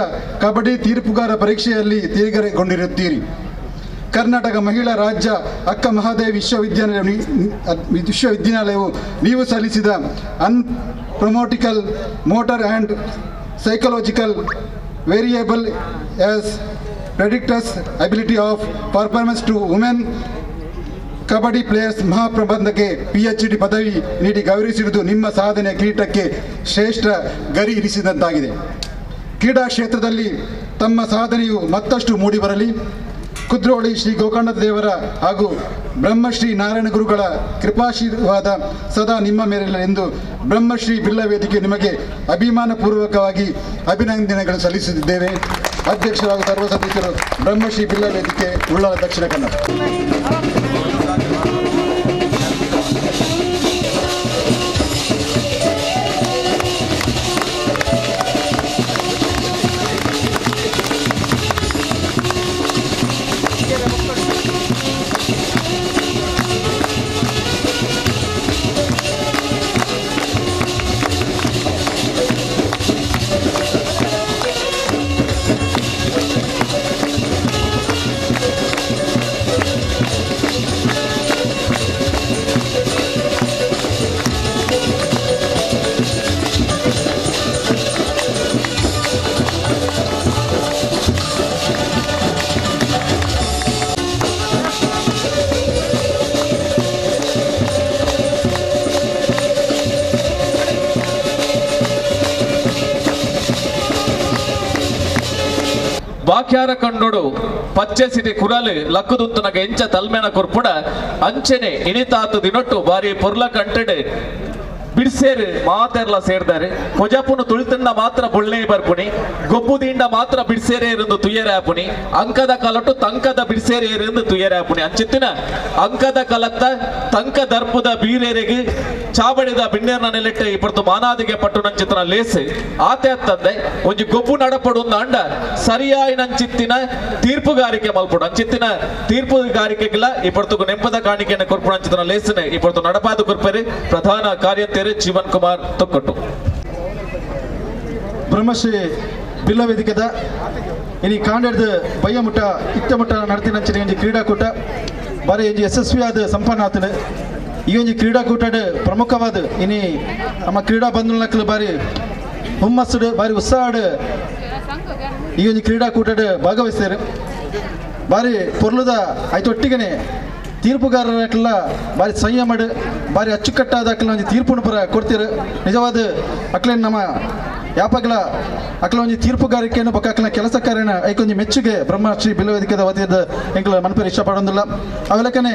ಕಬಡ್ಡಿ ತೀರ್ಪುಗಾರ ಪರೀಕ್ಷೆಯಲ್ಲಿ ತೇರ್ಗಡೆಗೊಂಡಿರುತ್ತೀರಿ. ಕರ್ನಾಟಕ ಮಹಿಳಾ ರಾಜ್ಯ ಅಕ್ಕ ಮಹಾದೇವಿ ವಿಶ್ವವಿದ್ಯಾನಿಲಯವು ನೀವು ಸಲ್ಲಿಸಿದ anthropometrical motor and psychological variable as predictors ability of performance to women kabaddi players ಮಹಾಪ್ರಬಂಧಕ್ಕೆ PhD ಪದವಿ ನೀಡಿ ಗೌರವಿಸಿರುವುದು ನಿಮ್ಮ ಸಾಧನೆಯ ಕಿರೀಟಕ್ಕೆ ಶ್ರೇಷ್ಠ ಗರಿ ಇರಿಸಿದಂತಾಗಿದೆ. ಕ್ರೀಡಾ ಕ್ಷೇತ್ರದಲ್ಲಿ ತಮ್ಮ ಸಾಧನೆಯು ಮತ್ತಷ್ಟು ಮೂಡಿಬರಲಿ. ಕುದ್ರೋಳಿ ಶ್ರೀ ಗೋಕರ್ಣ ದೇವರ ಹಾಗೂ ಬ್ರಹ್ಮಶ್ರೀ ನಾರಾಯಣ ಗುರುಗಳ ಕೃಪಾಶೀರ್ವಾದ ಸದಾ ನಿಮ್ಮ ಮೇಲಿರಲಿ ಎಂದು ಬ್ರಹ್ಮಶ್ರೀ ಬಿಲ್ಲ ವೇದಿಕೆ ನಿಮಗೆ ಅಭಿಮಾನಪೂರ್ವಕವಾಗಿ ಅಭಿನಂದನೆಗಳು ಸಲ್ಲಿಸುತ್ತಿದ್ದೇವೆ. ಅಧ್ಯಕ್ಷರಾದ ಸರ್ವ ಸದಸ್ಯರು ಬ್ರಹ್ಮಶ್ರೀ ಬಿಲ್ಲ ವೇದಿಕೆ ಉಳ್ಳಾಲ ದಕ್ಷಿಣ ಕನ್ನಡ. ವಾಕ್ಯಾರ ಕಂಡೋಡು ಪಚ್ಚೆ ಸಿಟಿ ಕುರಲು ಲಕ್ಕುದುತ್ತನಗ ಎಂಚ ತಲ್ಮೆನ ಕೊರ್ಪುಡ ಅಂಚೆನೆ ಇಣಿತಾತು ದಿನೊಟ್ಟು ಬಾರಿ ಪೊರ್ಲ ಕಂಟೆಡ್ ಬಿಡ್ಸೇರು ಮಾತೆರ್ಲ ಸೇರ್ದಾರೆ ಕೊಜಪುನು ತುಳಿತಂಡ ಮಾತ್ರ ಬೊಳ್ಳೆ ಬರ್ಪುನಿ ಗೊಬ್ಬುದಿಂಡ ಮಾತ್ರ ಬಿಡ್ಸೇರೆ ಇருந்து ತುಯ್ಯರೆ ಆಪುನಿ ಅಂಕದ ಕಲಟು ತಂಕದ ಬಿಡ್ಸೇರೆ ಇருந்து ತುಯ್ಯರೆ ಆಪುನಿ ಅಂಚಿತ್ತಿನ ಅಂಕದ ಕಲತ್ತ ತಂಕ ದರ್ಪುದ ಬೀರೇರೆಗೆ ಚಾಬಡಿದ ಬಿಣ್ಣೇರ್ನ ನೆಲೆಟ್ಟೆ ಇಪ್ಪತ್ತು ಮಾನಾದಿಗೆ ಪಟ್ಟು ನಂಚಿತ್ತಿನ ಲೇಸು ಆತೆ ಅತ್ತಂದೆ ಒಂಜಿ ಗೊಬ್ಬು ನಡಪಡು ಅಂಡ ಸರಿಯಾಯಿ ನಂಚಿತ್ತಿನ ತೀರ್ಪುಗಾರಿಕೆ ಮಲ್ಪಡು ಅಂಚಿತ್ತಿನ ತೀರ್ಪುಗಾರಿಕೆಗಿಲ್ಲ ಇಪ್ಪತ್ತು ನೆಂಪದ ಕಾಣಿಕೆಯನ್ನು ಕೊರ್ಪುಡು ಅಂಚಿತ್ತಿನ ಲೇಸನೆ ಇಪ್ಪತ್ತು ನಡಪಾದ ಕೊರ್ಪೆರೆ ಪ್ರಧಾನ ಕಾರ್ಯಂತೆರೆ ಜೀವನ್ ಕುಮಾರ್ ತೊಕ್ಕಟ್ಟು ಬ್ರಹ್ಮಶ್ರೀ ಬಿಲ್ಲ ವೇದಿಕೆದ ಇನಿ ಕಾಂಡೆಡ್ದು ಬಯ್ಯಮುಟ್ಟ ಇತ್ತಮುಟ್ಟ ನಡತಿನಂಚಿನ ಒಂಜಿ ಕ್ರೀಡಾಕೂಟ ಬಾರಿ ಒಂಜಿ ಯಶಸ್ವಿಯಾದ ಸಂಪನ್ನ ಆತನು. ಈ ಒಂಜಿ ಕ್ರೀಡಾಕೂಟಡ್ ಪ್ರಮುಖವಾದ ಇನಿ ನಮ್ಮ ಕ್ರೀಡಾ ಬಂಧುನಕ್ಲು ಬಾರಿ ಹುಮ್ಮಸ್ಸು ಬಾರಿ ಉತ್ಸಾಹಡ್ ಈ ಒಂಜಿ ಕ್ರೀಡಾಕೂಟಡ್ ಭಾಗವಹಿಸ್ತಾರೆ. ಬಾರಿ ಪೊರ್ಲುದ ಆಯ್ತೊಟ್ಟಿಗೆನೆ ತೀರ್ಪುಗಾರರಕ್ಕೆಲ್ಲ ಬಾರಿ ಸಂಯಮಡ್ ಬಾರಿ ಅಚ್ಚುಕಟ್ಟಾದ ಅಕ್ಲ ಒಂಜಿ ತೀರ್ಪುನ ಪುರ ಕೊಡ್ತೀರ. ನಿಜವಾದ ಅಕ್ಲೇನು ನಮ್ಮ ಯಾಪಗ್ಲ ಅಕ್ಲ ಒಂಜಿ ತೀರ್ಪುಗಾರಿಕೆಯನ್ನು ಬೊಕ್ಕ ಅಕ್ಲ ಕೆಲಸ ಕಾರ್ಯನ ಐಕೊಂಜಿ ಮೆಚ್ಚುಗೆ ಬ್ರಹ್ಮಶ್ರೀ ಬಿಲ್ಲ ವೇದಿಕೆದ ವತಿಯದ ಎಂಕಲ ಮನಪೇರು ಇಷ್ಟಪಡೋದಿಲ್ಲ. ಅವೆಲಕನೆ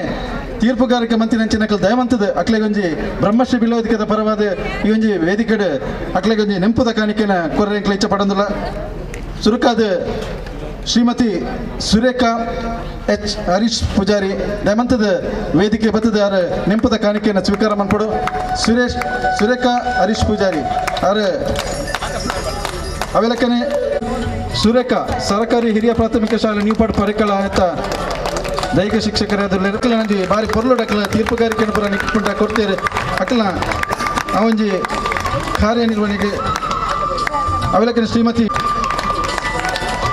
ತೀರ್ಪುಗಾರಿಕೆ ಮಂತಿನ ಅಕ್ಲ ದಯವಂತದ ಅಕ್ಲೆಗೊಂಜಿ ಬ್ರಹ್ಮಶ್ರೀ ಬಿಲ್ಲ ವೇದಿಕೆದ ಪರವಾದ ಈ ಒಂಜಿ ವೇದಿಕೆಡ್ ಅಕ್ಲೆಗೊಂಜಿ ನೆಂಪುದ ಕಾಣಿಕೆನ ಕೊರ್ರೆ ಎಂಕಲ ಇಷ್ಟಪಡೋದಿಲ್ಲ. ಸುರುಕಾದ ಶ್ರೀಮತಿ ಸುರೇಖಾ ಎಚ್ ಹರೀಶ್ ಪೂಜಾರಿ ದಯಮಂತದ ವೇದಿಕೆ ಬತ್ತದ ಯಾರ ನೆಂಪದ ಕಾಣಿಕೆಯನ್ನು ಸ್ವೀಕಾರ ಮಾಡ್ಕೊಡು. ಸುರೇಖಾ ಹರೀಶ್ ಪೂಜಾರಿ ಅವರ ಅವೆಲಕನೆ ಸುರೇಖಾ ಸರ್ಕಾರಿ ಹಿರಿಯ ಪ್ರಾಥಮಿಕ ಶಾಲೆ ನ್ಯೂಪಾಡ್ ಪರಿಕಳ ಅಂತ ದೈಹಿಕ ಶಿಕ್ಷಕರಾದ ನಂಜಿ ಬಾರಿ ಪೊರ್ಲುಡಕ್ಲ ತೀರ್ಪುಗಾರಿಕೆಯನ್ನು ಪುರ ನಿಂತ್ಕೊಂಡ ಕೊಡ್ತೀರಿ ಅಕ್ಲ ಅವೊಂಜಿ ಕಾರ್ಯನಿರ್ವಹಣೆಗೆ ಅವೆಲಕನೆ ಶ್ರೀಮತಿ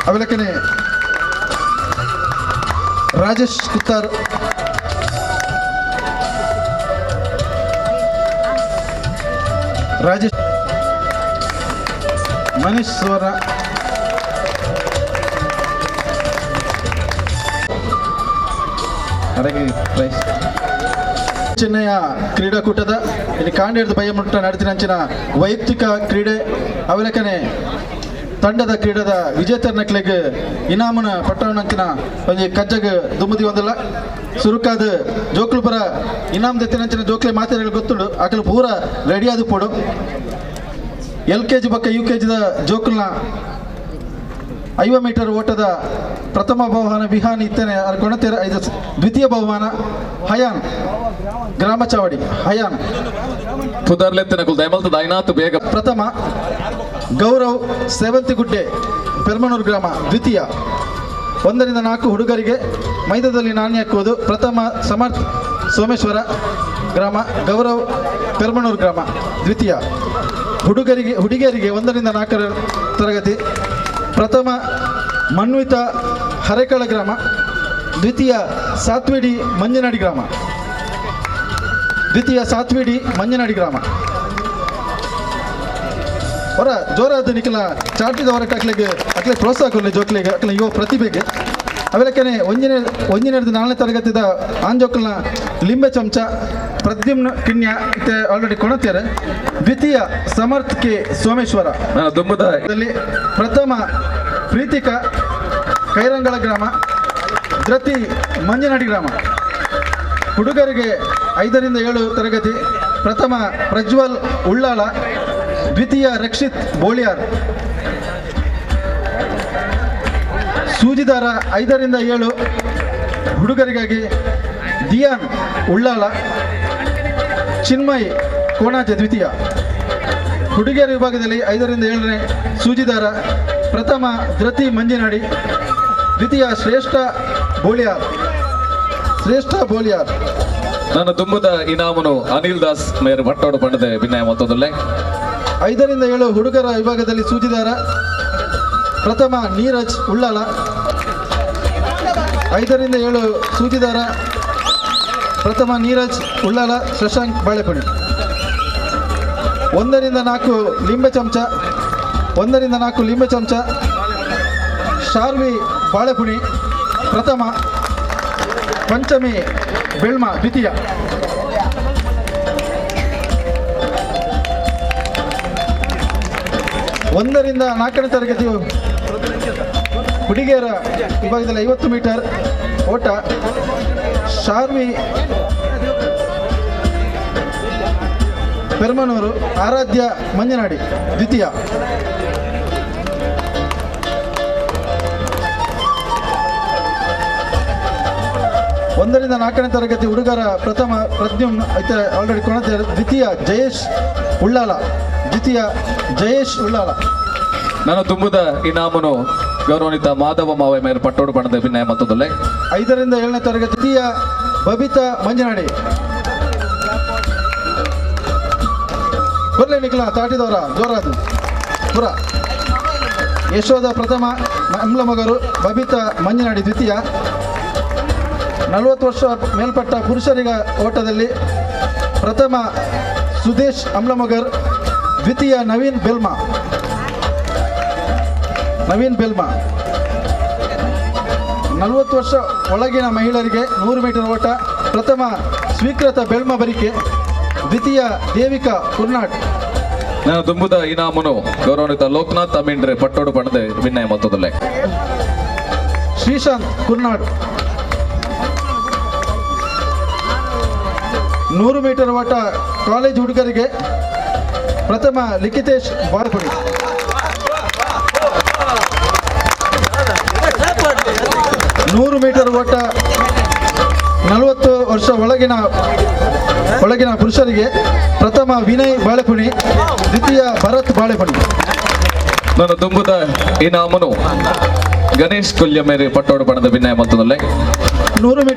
ಅವೆಲಕನೆ ರಾಜೇಶ್ ಕುತ್ತಾರ್ ರಾಜೇಶ್ ಮನೀಶ್ ಸ್ವರ ಚೆನ್ನೈಯ ಕ್ರೀಡಾಕೂಟದ ಇಲ್ಲಿ ಕಾಂಡೇರ್ದು ಬಯ್ಯಮುಟ್ಟ ನಡೆದಿನಂಚಿನ ವೈಯಕ್ತಿಕ ಕ್ರೀಡೆ ಅವೆಲಕನೆ ತಂಡದ ಕ್ರೀಡದ ವಿಜೇತರ್ನಕ್ಲೆಗ್ ಇನಾಮನ ಪಟ್ಟಣಂಚಿನ ಒಂಜಿ ಕಜ್ಜಗ್ ದುಮ್ಮದಿ ಒಂದಲ್ಲ ಸುರುಕಾದ ಜೋಕ್ಲು ಪರ ಇನಾಮ್ ದೆತ್ತಿನಂಚಿನ ಜೋಕ್ಲೆ ಮಾತೆರೆಗಳು ಗೊತ್ತುಂಡು ಆಕಲು ಪೂರ ರೆಡಿ ಆದು ಪೋಡು. LKG ಬಕ್ಕ UKGದ ಜೋಕ್ಲನ 5 ಮೀಟರ್ ಓಟದ ಪ್ರಥಮ ಬಹುಮಾನ ವಿಹಾನ್ ಇತ್ತನೆ ಕೊಣತೆರ ಇದು ದ್ವಿತೀಯ ಬಹುಮಾನ ಹಯಾನ್ ಗ್ರಾಮ ಚಾವಡಿ ಹಯಾನ್ ಬೇಗ ಪ್ರಥಮ ಗೌರವ್ ಸೇವಂತಿಗುಡ್ಡೆ ಪೆರ್ಮನೂರು ಗ್ರಾಮ ದ್ವಿತೀಯ 1 ರಿಂದ 4 ಹುಡುಗರಿಗೆ ಮೈದಾನದಲ್ಲಿ ನಾಣ್ಯ ಹಾಕುವುದು ಪ್ರಥಮ ಸಮರ್ಥ್ ಸೋಮೇಶ್ವರ ಗ್ರಾಮ ಗೌರವ್ ಪೆರ್ಮನೂರು ಗ್ರಾಮ ದ್ವಿತೀಯ ಹುಡುಗಿಯರಿಗೆ 1 ರಿಂದ 4 ತರಗತಿ ಪ್ರಥಮ ಮನ್ವಿತ ಹರೇಕಳ ಗ್ರಾಮ ದ್ವಿತೀಯ ಸಾತ್ವಿಡಿ ಮಂಜನಾಡಿ ಗ್ರಾಮ. ದ್ವಿತೀಯ ಸಾತ್ವಿಡಿ ಮಂಜನಾಡಿ ಗ್ರಾಮ. ಹೊರ ಜೋರಾದ ನಿಖಲ ಚಾಟಿದ ಹೊರಕ್ಕೆ ಅಕ್ಲೆ ಪ್ರೋತ್ಸಾಹ ಕೊಡಲಿ ಜೋಕ್ಲಿಗೆ ಅಕ್ಲ ಯುವ ಪ್ರತಿಭೆಗೆ ಅವೆಲ್ಲಕ್ಕನೆ ಒಂಜಿನೆರಡು 4ನೇ ತರಗತಿದ ಆಂಜೋಕ್ಲನ ಲಿಂಬೆ ಚಮಚ ಪ್ರದ್ಯುಮ್ನ ಕಿಣ್ಯ ಇತ್ತೆ ಆಲ್ರೆಡಿ ಕೊಣತ್ಯಾರೆ. ದ್ವಿತೀಯ ಸಮರ್ಥ್ ಕೆ ಸೋಮೇಶ್ವರ. ಪ್ರಥಮ ಪ್ರೀತಿಕಾ ಕೈರಂಗಳ ಗ್ರಾಮ. ಧೃತಿ ಮಂಜನಾಡಿ ಗ್ರಾಮ. ಹುಡುಗರಿಗೆ 5ರಿಂದ 7 ತರಗತಿ. ಪ್ರಥಮ ಪ್ರಜ್ವಲ್ ಉಳ್ಳಾಳ. ದ್ವಿತೀಯ ರಕ್ಷಿತ್ ಬೋಳಿಯಾರ್. ಸೂಜಿದಾರ 5ರಿಂದ 7 ಹುಡುಗರಿಗಾಗಿ ದಿಯಾನ್ ಉಳ್ಳಾಳ. ಚಿನ್ಮಯ್ ಕೋಣಾಜೆ ದ್ವಿತೀಯ. ಹುಡುಗಿಯರ ವಿಭಾಗದಲ್ಲಿ 5ರಿಂದ 7ನೇ ಸೂಜಿದಾರ. ಪ್ರಥಮ ಧೃತಿ ಮಂಜನಾಡಿ. ದ್ವಿತೀಯ ಶ್ರೇಷ್ಠ ಬೋಳಿಯಾರ್. ನಾನು ತುಂಬದ ಇನಾಮನು ಅನಿಲ್ ದಾಸ್ ಮೇಯರ್ ಭಟ್ಟೋಡು ಪಂಡದೆ ಭಿನ್ನಾಯ ಮೊತ್ತದಲ್ಲೇ 5ರಿಂದ 7 ಹುಡುಗರ ವಿಭಾಗದಲ್ಲಿ ಸೂಜಿದಾರ. ಪ್ರಥಮ ನೀರಜ್ ಉಳ್ಳಾಳ. 5ರಿಂದ 7 ಸೂಜಿದಾರ. ಪ್ರಥಮ ನೀರಜ್ ಉಳ್ಳಾಳ. ಶಶಾಂಕ್ ಬಾಳೆಪುಣಿ. 1ರಿಂದ 4 ಲಿಂಬೆ ಚಮಚ. ಶಾರ್ವಿ ಬಾಳೆಪುಣಿ ಪ್ರಥಮ. ಪಂಚಮಿ ಬೆಳ್ಮ ದ್ವಿತೀಯ. ಒಂದರಿಂದ 4ನೇ ತರಗತಿ ಹುಡುಗಿಯರ ವಿಭಾಗದಲ್ಲಿ 50 ಮೀಟರ್ ಓಟ. ಶಾರ್ವಿ ಪೆರ್ಮನೂರು. ಆರಾಧ್ಯ ಮಂಜನಾಡಿ ದ್ವಿತೀಯ. 1ರಿಂದ 4ನೇ ತರಗತಿ ಹುಡುಗರ ಪ್ರಥಮ ಪ್ರದ್ಯುಮ್ ಐತೆ ಆಲ್ರೆಡಿ ಕೊಣತೆ. ದ್ವಿತೀಯ ಜಯೇಶ್ ಉಳ್ಳಾಳ. ನಾನು ತುಂಬದ ಇನಾಮನು ಗೌರವಾನ್ವಿತ ಮಾಧವ ಮಾವ ಮೇಯರ್ ಪಟ್ಟೋಡು ಪಣದ ಭಿನ್ನಾಯ ಮೊತ್ತದಲ್ಲೇ 5ರಿಂದ 7ನೇ ತರಗತಿ. ದ್ವಿತೀಯ ಬಬಿತಾ ಮಂಜನಾಡಿ. ಕೊರ್ಲೆ ನಿಖಲ ತಾಟಿದವರ ಜೋರಾದ ಪುರ. ಯಶೋಧ ಪ್ರಥಮ ಅಮ್ಲಮಗರು. ಬಬಿತಾ ಮಂಜನಾಡಿ ದ್ವಿತೀಯ. 40 ವರ್ಷ ಮೇಲ್ಪಟ್ಟ ಪುರುಷರಿಗ ಓಟದಲ್ಲಿ ಪ್ರಥಮ ಸುದೇಶ್ ಅಮ್ಲಮಗರ್. ದ್ವಿತೀಯ ನವೀನ್ ಬೆಲ್ಮಾ. 40 ವರ್ಷ ಒಳಗಿನ ಮಹಿಳೆಯರಿಗೆ 100 ಮೀಟರ್ ಓಟ. ಪ್ರಥಮ ಸ್ವೀಕೃತ ಬೆಲ್ಮ ಬರಿಕೆ. ದ್ವಿತೀಯ ದೇವಿಕಾ ಕುರ್ನಾಡ್. ನಾನು ತುಂಬುದ ಇನಾಮನು ಗೌರವಾನ್ವಿತ ಲೋಕನಾಥ್ ಅಮೀಂಡ್ರೆ ಪಟ್ಟೋಡು ಪಣದೆ ಭಿನ್ನಾಯ ಮೊತ್ತದಲ್ಲೇ ಶ್ರೀಶಾಂತ್ ಕುರ್ನಾಡ್. 100 ಮೀಟರ್ ಓಟ ಕಾಲೇಜ್ ಹುಡುಗರಿಗೆ ಪ್ರಥಮ ಲಿಖಿತೇಶ್ ಬಾಳ್ಪುಡಿ. 100 ಮೀಟರ್ ಓಟ 40 ವರ್ಷ ಒಳಗಿನ ಪುರುಷರಿಗೆ ಪ್ರಥಮ ವಿನಯ್ ಬಾಳೆಪುಣಿ. ದ್ವಿತೀಯ ಭರತ್ ಬಾಳೆಪುಣಿ. ನಾನು ತುಂಬುದ ಇನಾಮನು ಗಣೇಶ್ ಕೊಲ್ಯ ಮೇರೆ ಪಟ್ಟೋಡು ಪಣದ ಭಿನ್ನಾಯ ಮೊತ್ತದಲ್ಲೇ 100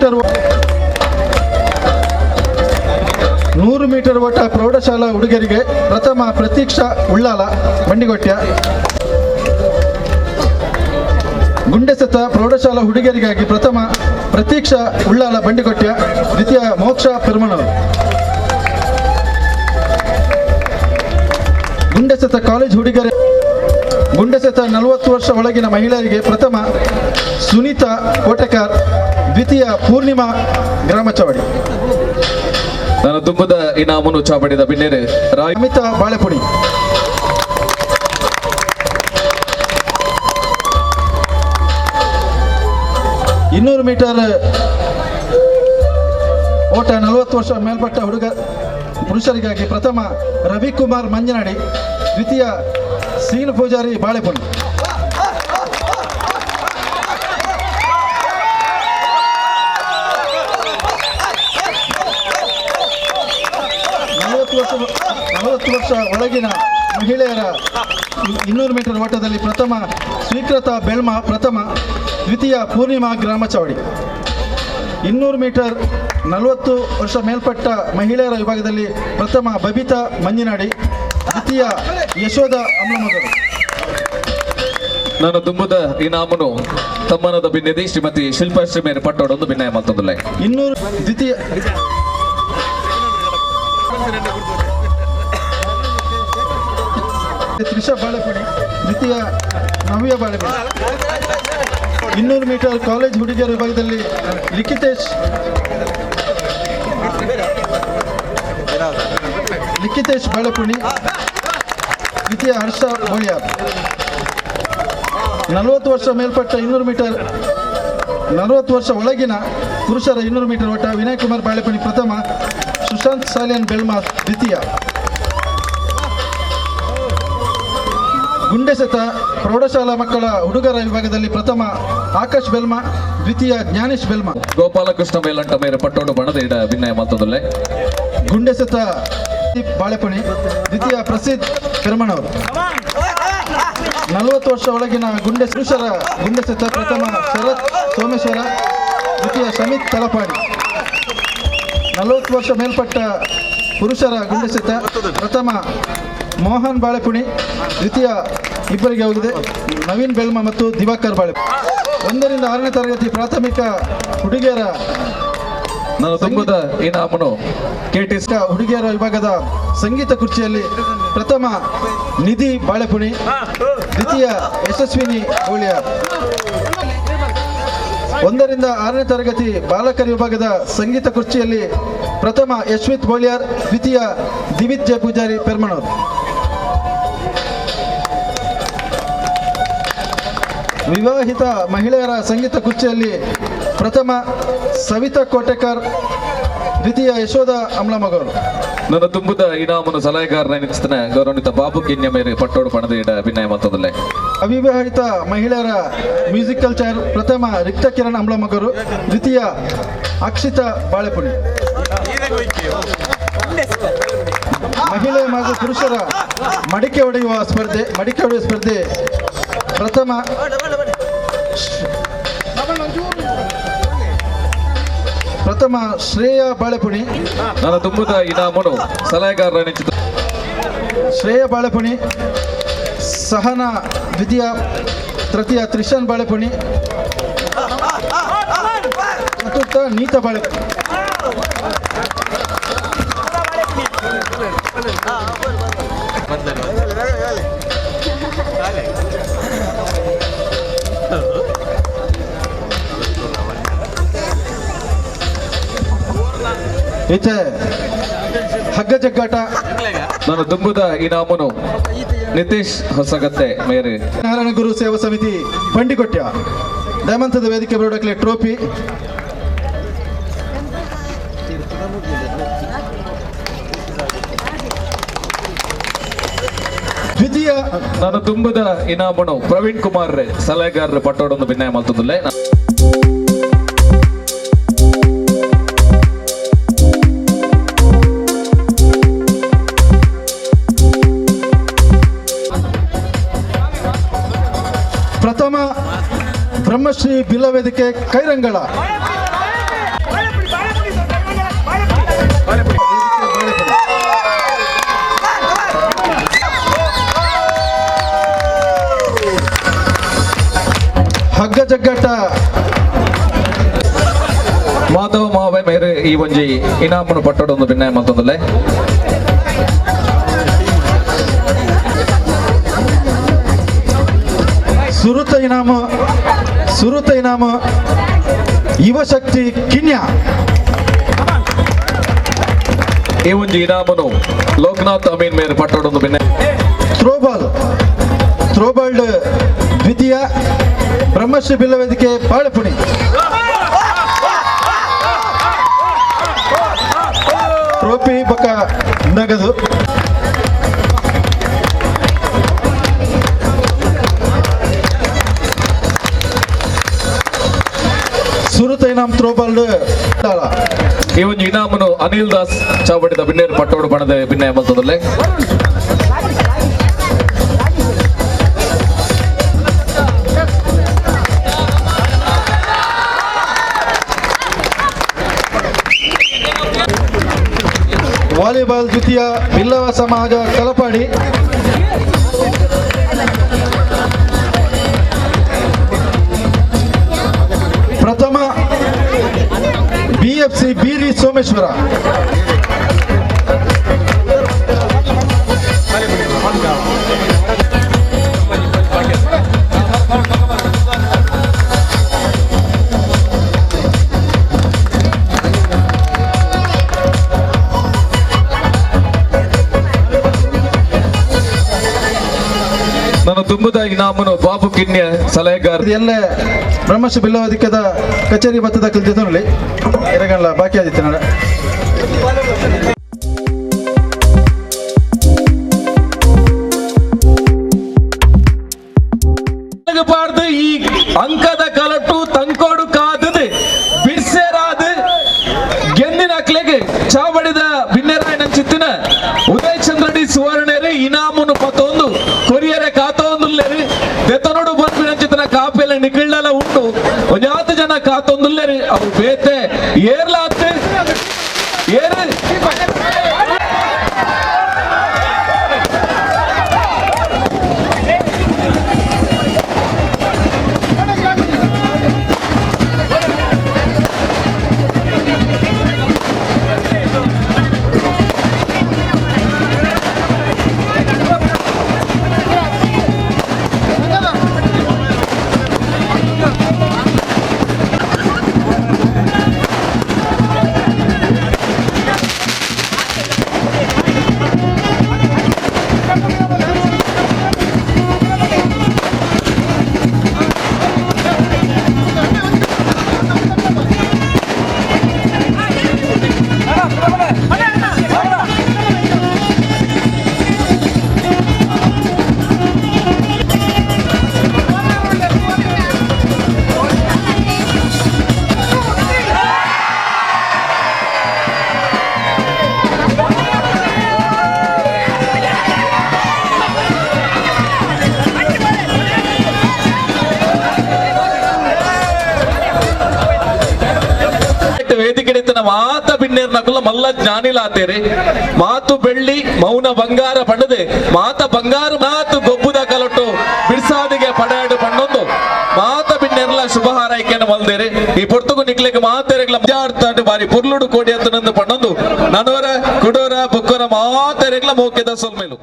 ಮೀಟರ್ ಓಟ ಪ್ರೌಢಶಾಲಾ ಹುಡುಗರಿಗೆ ಪ್ರಥಮ ಪ್ರತೀಕ್ಷಾ ಉಳ್ಳಾಲ ಬಂಡಿಗೊಟ್ಟ. ಗುಂಡೆಸೆತ ಪ್ರೌಢಶಾಲಾ ಹುಡುಗರಿಗಾಗಿ ಪ್ರಥಮ ಪ್ರತೀಕ್ಷಾ ಉಳ್ಳಾಲ ಬಂಡಿಗೊಟ್ಟ. ದ್ವಿತೀಯ ಮೋಕ್ಷ ಪೆರ್ಮನೂರು. ಗುಂಡೆಸೆತ ಕಾಲೇಜ್ ಹುಡುಗರ ಗುಂಡೆಸೆತ 40 ವರ್ಷ ಒಳಗಿನ ಮಹಿಳೆಯರಿಗೆ ಪ್ರಥಮ ಸುನೀತಾ ಕೋಟೆಕಾರ್. ದ್ವಿತೀಯ ಪೂರ್ಣಿಮಾ ಗ್ರಾಮಚವಾಡಿ. ನಾನು ತುಂಬದ ಇನಾಮನು ಚಾಪಡಿದ ಬಿನ್ನೇರೆ ಅಮಿತಾ ಬಾಳೆಪುಡಿ. 200 ಮೀಟರ್ ಓಟ 40 ವರ್ಷ ಮೇಲ್ಪಟ್ಟ ಪುರುಷರಿಗಾಗಿ ಪ್ರಥಮ ರವಿಕುಮಾರ್ ಮಂಜನಾಡಿ. ದ್ವಿತೀಯ ಸೀನು ಪೂಜಾರಿ ಬಾಳೆಪುಣಿ. 40 ವರ್ಷ ಒಳಗಿನ ಮಹಿಳೆಯರ 200 ಮೀಟರ್ ಓಟದಲ್ಲಿ ಪ್ರಥಮ ಸ್ವೀಕೃತ ಬೆಳ್ಮ ಪ್ರಥಮ. ದ್ವಿತೀಯ ಪೂರ್ಣಿಮಾ ಗ್ರಾಮಚವಾಡಿ. 200 ಮೀಟರ್ 40 ವರ್ಷ ಮೇಲ್ಪಟ್ಟ ಮಹಿಳೆಯರ ವಿಭಾಗದಲ್ಲಿ ಪ್ರಥಮ ಬಬಿತಾ ಮಂಜಿನಾಡಿ. ದ್ವಿತೀಯ ಯಶೋಧ ಅಮ್ಲಮಗರು. ನಾನು ತುಂಬದ ಇನಾಮನು ತಮ್ಮನದ ಬಿನ್ನಿದೆ ಶ್ರೀಮತಿ ಶಿಲ್ಪಾಶ್ರೀ ಮೇರೆ ಪಟ್ಟೋಡೊಂದು ಭಿನ್ನಾಯ ಮತ್ತೊಂದುಲೆ 200 ದ್ವಿತೀಯ ತ್ರಿಷಾ ಬಾಳೆಪಡಿ ದ್ವಿತೀಯ ನವ್ಯ ಬಾಳೆಪಡಿ 200 ಮೀಟರ್ ಕಾಲೇಜ್ ಹುಡುಗಿಯರ ವಿಭಾಗದಲ್ಲಿ ಲಿಖಿತೇಶ್ ಬಾಳೆಪುಣಿ ದ್ವಿತೀಯ ಹರ್ಷ ಬೋಳಿಯಾರ್ 40 ವರ್ಷ ಮೇಲ್ಪಟ್ಟ 200 ಮೀಟರ್ 40 ವರ್ಷ ಒಳಗಿನ ಪುರುಷರ 200 ಮೀಟರ್ ಓಟ ವಿನಯ್ ಕುಮಾರ್ ಬಾಳೆಪಣಿ ಪ್ರಥಮ, ಸುಶಾಂತ್ ಸಾಲಿಯನ್ ಬೆಲ್ಮಾ ದ್ವಿತೀಯ. ಗುಂಡೆಸೆತ ಪ್ರೌಢಶಾಲಾ ಮಕ್ಕಳ ಹುಡುಗರ ವಿಭಾಗದಲ್ಲಿ ಪ್ರಥಮ ಆಕಾಶ್ ಬೆಲ್ಮಾ, ದ್ವಿತೀಯ ಜ್ಞಾನೇಶ್ ಬೆಲ್ಮಾ. ಗೋಪಾಲಕೃಷ್ಣ ಮೇಲಂಟ ಮೇರೆ ಪಟ್ಟೋಡು ಬಣದ ಇಡ ಭಿನ್ನಾಯ ಮತ್ತೊಂದುಲೆ ಗುಂಡೆಸೆತ ಬಾಳೆಪಣಿ ದ್ವಿತೀಯ ಪ್ರಸಿದ್ಧ ಪೆರ್ಮಣವರು. 40 ವರ್ಷ ಒಳಗಿನ ಪುರುಷರ ಗುಂಡೆಸೆತ ಪ್ರಥಮ ಶರತ್ ಸೋಮೇಶ್ವರ, ದ್ವಿತೀಯ ಶಮಿತ್ ತಲಪಾಡಿ. 40 ವರ್ಷ ಮೇಲ್ಪಟ್ಟ ಪುರುಷರ ಗುಂಡೆಸೆತ ಪ್ರಥಮ ಮೋಹನ್ ಬಾಳೆಪುಣಿ, ದ್ವಿತೀಯ ಇಬ್ಬರಿಗೆ ಹೋಗಿದೆ ನವೀನ್ ಬೆಲ್ಮಾ ಮತ್ತು ದಿವಾಕರ್ ಬಾಳೆಪುಣಿ. 1 ರಿಂದ 6ನೇ ತರಗತಿ ಪ್ರಾಥಮಿಕ ಹುಡುಗಿಯರ ನಾನು ತುಂಬದ ಇನಾಮನು ಕೆಟಿಸ್ ಹುಡುಗಿಯರ ವಿಭಾಗದ ಸಂಗೀತ ಕುರ್ಚಿಯಲ್ಲಿ ಪ್ರಥಮ ನಿಧಿ ಬಾಳೆಪುಣಿ, ದ್ವಿತೀಯ ಯಶಸ್ವಿನಿ ಬೋಳಿಯಾರ್. 1 ರಿಂದ 6ನೇ ತರಗತಿ ಬಾಲಕರ ವಿಭಾಗದ ಸಂಗೀತ ಕುರ್ಚಿಯಲ್ಲಿ ಪ್ರಥಮ ಯಶ್ವಿತ್ ಬೋಳಿಯಾರ್, ದ್ವಿತೀಯ ದಿವಿತ್ ಜಯ ಪೂಜಾರಿ ಪೆರ್ಮಣೂರು. ವಿವಾಹಿತ ಮಹಿಳೆಯರ ಸಂಗೀತ ಕುರ್ಚಿಯಲ್ಲಿ ಪ್ರಥಮ ಸವಿತಾ ಕೋಟೆಕರ್, ದ್ವಿತೀಯ ಯಶೋಧ ಅಮ್ಲಮಗೌರು. ನನ್ನ ತುಂಬದ ಇನಾಮನು ಸಲಹೆಗಾರನ ನಿಲ್ಲಿಸ್ತಾನೆ ಗೌರವಾನ್ವಿತ ಬಾಬು ಕಿನ್ಯ ಮೇರೆ ಪಟ್ಟೋಡು ಬಣದ ಇಡ ಭಿನ್ನಾಯ ಮತ್ತೊಂದುಲೆ ಅವಿವಾಹಿತ ಮಹಿಳೆಯರ ಮ್ಯೂಸಿಕಲ್ ಚೇರ್ ಪ್ರಥಮ ರಿಕ್ತ ಕಿರಣ್ ಅಮ್ಲಮಗೌರು, ದ್ವಿತೀಯ ಅಕ್ಷಿತಾ ಬಾಳೆಪುಣಿ. ಮಹಿಳೆ ಹಾಗೂ ಪುರುಷರ ಮಡಿಕೆ ಹೊಡೆಯುವ ಸ್ಪರ್ಧೆ ಪ್ರಥಮ ಶ್ರೇಯಾ ಬಾಳೆಪುಣಿ. ನನ್ನ ತುಂಬದ ಇನಾಮನು ಸಲಹೆಗಾರನ ನಿಂಚಿತ ಶ್ರೇಯಾ ಬಾಳೆಪುಣಿ, ಸಹನಾ ದ್ವಿತೀಯ, ತೃತೀಯ ತ್ರಿಶಾನ್ ಬಾಳೆಪುಣಿ, ಚತುರ್ಥ ನೀತಾ ಬಾಳೆಪುಣಿ. ಈಚೆ ಹಗ್ಗ ಜಗ್ಗಾಟ. ನನ್ನ ತುಂಬದ ಇನಾಮನು ನಿತೀಶ್ ಹೊಸಗತ್ತೆ ಮೇರೆ ನಾರಾಯಣ ಗುರು ಸೇವಾ ಸಮಿತಿ ಬಂಡಿಕೊಟ್ಟ ದಯಮಂತದ ವೇದಿಕೆ ಬರೋಡಕ್ಲೆ ಟ್ರೋಫಿ. ದ್ವಿತೀಯ ನನ್ನ ತುಂಬದ ಇನಾಮನು ಪ್ರವೀಣ್ ಕುಮಾರ್ ಸಲಹೆಗಾರರ ಪಟ್ಟೋಡೊಂದು ಭಿನ್ನಾಯ ಮತ್ತೊಂದುಲೆ ಪ್ರಥಮ ಬ್ರಹ್ಮಶ್ರೀ ಬಿಲ್ಲ ವೇದಿಕೆ ಕೈರಂಗಳ. ಹಗ್ಗ ಜಗ್ಗಾಟ ಮಾಧವ ಮಾವೆ ಮೇರೆ ಈ ಒಂಜಿ ಇನಾಮನು ಪಟ್ಟೋಡೊಂದು ಭಿನ್ನಾಯ ಮತ್ತೊಂದುಲೆ ಸುರುತ ಇನಾಮ ಯುವಶಕ್ತಿ ಕಿನ್ಯಾ. ಈ ಒಂಜಿ ಇನಾಮನು ಲೋಕನಾಥ್ ಅಮೀನ್ ಮೇರೆ ಪಟ್ಟೋಡೊಂದು ಭಿನ್ನಾಯ. ಥ್ರೋಬಾಲ್ ದ್ವಿತೀಯ, ಬ್ರಹ್ಮಶ್ರೀ ಬಿಲ್ಲ ವೇದಿಕೆ ಬಾಳೆಪುಣಿ. ಟ್ರೋಫಿ ಬಕ ನಗದು. ಸುರುತ ಇನಾಮ್ ಥ್ರೋಬಾಲ್ ಈ ಒಂದು ಇನಾಮನು ಅನಿಲ್ ದಾಸ್ ಚಾವಡಿದ ಬಿನ್ನೇರು ಪಟ್ಟೋಡು ಬಣದ ಭಿನ್ನಾಯ ಮತ್ತೊಂದುಲೆ ವಾಲಿಬಾಲ್ ದ್ವಿತೀಯ ಬಿಲ್ಲವ ಸಮಾಜ ತಲಪಾಡಿ. ಪ್ರಥಮ BFC ಬೀರಿ ಸೋಮೇಶ್ವರ. ನಾನು ತುಂಬದಾಗಿ ನಾಮನು ಬಾಬು ಕಿನ್ಯ ಸಲಹೆಗಾರ ಎಲ್ಲ ಬ್ರಹ್ಮಶ್ರೀ ಬಿಲ್ಲವಧಿಕದ ಕಚೇರಿ ಬತ್ತದ ಜೊತೆನಲ್ಲಿ ಎರಗಲ್ಲ ಬಾಕಿ ಆದಿತ್ತು ನಾಡ ಪಾಡ್ದು ಈ ಅಂಕದ ಕಲಟು ತಂಕೋಡು ಕಾದದು ಬಿಡ್ಸೇರಾದು ಗೆಂದಿನ ಅಕ್ಲೆಗೆ ಚಾವಡಿದ ಬಿನ್ನೆರಾಯನ ಚಿತ್ತಿನ ಉದಯ್ ಚಂದ್ರಡಿ ಸುವರ್ಣರು ಇನಾಮುನು ಪತ್ತೊಂದು ಕೊರಿಯರೆ ಕಾತೊಂದುಲ್ಲೇರಿ ದೆತನೋಡು ಬಂದ್ಬಿನ ಚಿತ್ತಿನ ಕಾಪೆಲ್ಲ ನಿಕಳ್ಳಲ ಉಂಟು ಒಂಜಾತು ಜನ ಕಾತೊಂದುಲ್ಲೇರಿ ಅವು ಬೇತೆ ಏರ್ಲಾತ್ ಏರು ವೇದಿಕೆ ಮಾತ ಬಿನ್ನೇರ್ನಕುಲ್ಲ ಮಲ್ಲ ಜ್ಞಾನಿಲಾತೇರಿ ಮಾತು ಬೆಳ್ಳಿ ಮೌನ ಬಂಗಾರ ಪಂಡದೆ ಮಾತ ಬಂಗಾರ ಮಾತು ಗೊಬ್ಬುದ ಕಲಟು ಬಿಡ್ಸಾದಿಗೆ ಪಡೆಯಾಡು ಪಂಡೊಂದು ಮಾತ ಬಿನ್ನೇರ್ಲ ಶುಭ ಹಾರೈಕೆಯನ್ನು ಮಲ್ದೇರಿ ಈ ಪೊರ್ತುಗು ನಿಕ್ಲೆಗೆ ಮಾತೆರೆಗ್ಲ ಮಜಾಡ್ತಾಂಡು ಬಾರಿ ಪುರ್ಲುಡು ಕೋಡಿ ಅಂತ ನಂದು ಪಂಡೊಂದು ನನವರ ಕುಡೋರ ಬುಕ್ಕರ ಮಾತೆರೆಗ್ಲ ಮೋಕೆದ ಸೊಲ್ಮೇಲು